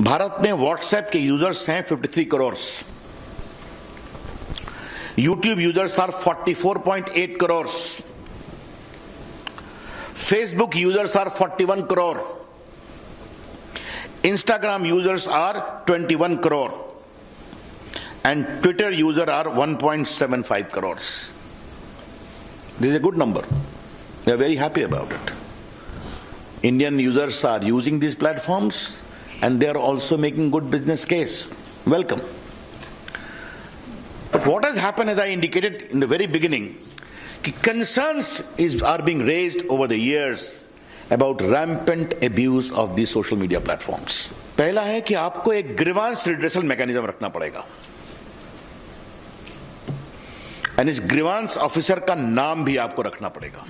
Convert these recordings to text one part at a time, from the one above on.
भारत में व्हाट्सएप के यूजर्स हैं 53 crore, YouTube users are 44.8 crore, Facebook users are 41 crore, Instagram users are 21 crore and Twitter user are 1.75 crores. This is a good number. We are very happy about it. Indian users are using these platforms and they are also making good business case. Welcome. But what has happened, as I indicated in the very beginning, concerns are being raised over the years about rampant abuse of these social media platforms. पहला है कि आपको एक grievance redressal mechanism रखना पड़ेगा, and इस grievance officer का नाम भी आपको रखना पड़ेगा,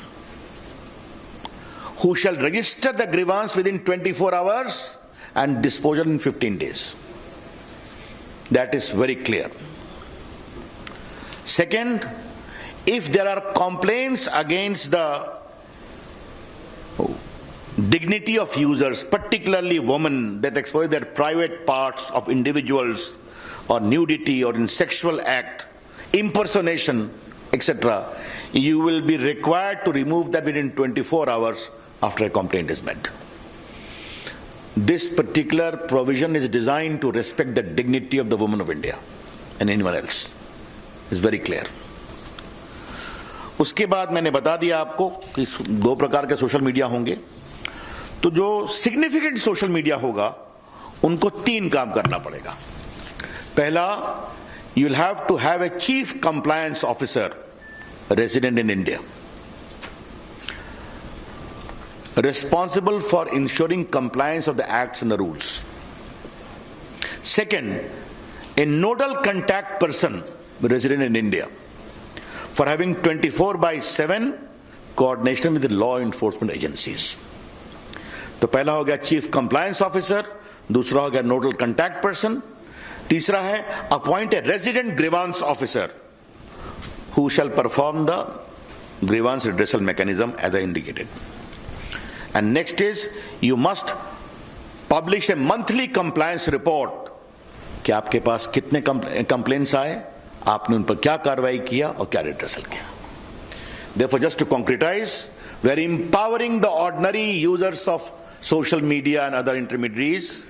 who shall register the grievance within 24 hours and disposal in 15 days. That is very clear. Second, if there are complaints against the dignity of users, particularly women, that expose their private parts of individuals, or nudity, or in sexual act, impersonation, etc., you will be required to remove that within 24 hours after a complaint is made. This particular provision is designed to respect the dignity of the women of India and anyone else. It's very clear. उसके बाद मैंने बता दिया आपको कि दो प्रकार के सोशल मीडिया होंगे. तो जो सिग्निफिकेंट सोशल मीडिया होगा उनको तीन काम करना पड़ेगा. पहला, you will have to have a chief compliance officer resident in India, responsible for ensuring compliance of the acts and the rules. Second, a nodal contact person resident in India for having 24/7 coordination with the law enforcement agencies. तो पहला हो गया chief compliance officer, दूसरा हो गया nodal contact person, तीसरा है appoint a resident grievance officer who shall perform the grievance redressal mechanism as I indicated. And next is you must publish a monthly compliance report कि आपके पास कितने complaints आए, आपने उन पर क्या कार्रवाई किया और क्या रिड्रेसल किया. Therefore, just to concretize, we are empowering the ordinary users of social media and other intermediaries.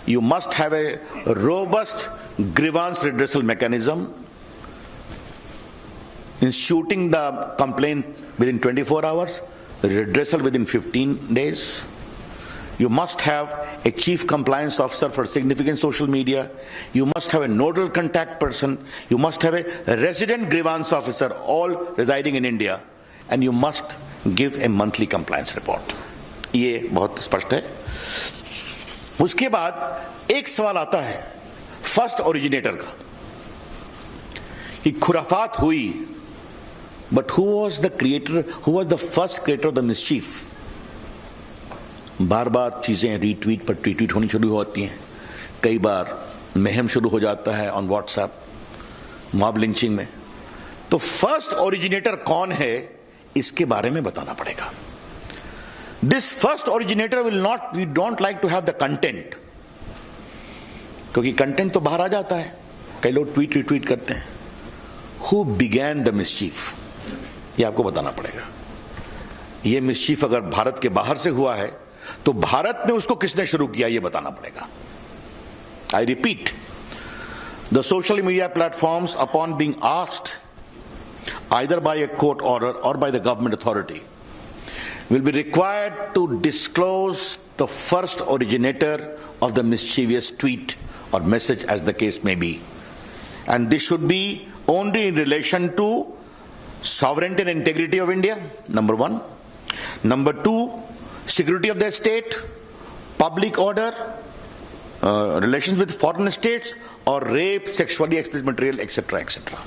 You must have a robust grievance redressal mechanism, instituting the complaint within 24 hours, redressal within 15 days. You must have a chief compliance officer for significant social media. You must have a nodal contact person. You must have a resident grievance officer, all residing in India. And you must give a monthly compliance report. ये बहुत स्पष्ट है. उसके बाद एक सवाल आता है फर्स्ट ओरिजिनेटर का कि खुराफात हुई, but who was the creator, who was the first creator of the mischief. बार बार चीजें रीट्वीट पर ट्वीट होनी शुरू होती हैं, कई बार महम शुरू हो जाता है ऑन व्हाट्सएप, मॉब लिंचिंग में. तो फर्स्ट ओरिजिनेटर कौन है इसके बारे में बताना पड़ेगा. This first originator will not, we don't like to have the content, क्योंकि कंटेंट तो बाहर आ जाता है, कई लोग ट्वीट रिट्वीट करते हैं. हु बिगैन द मिसचीफ, ये आपको बताना पड़ेगा. ये मिसचीफ अगर भारत के बाहर से हुआ है तो भारत में उसको किसने शुरू किया ये बताना पड़ेगा. I repeat, the social media platforms upon being asked either by a court order or by the government authority will be required to disclose the first originator of the mischievous tweet or message, as the case may be. And this should be only in relation to sovereignty and integrity of India, number one. Number two, security of the state, public order, relations with foreign states, or rape, sexually explicit material, etc., etc.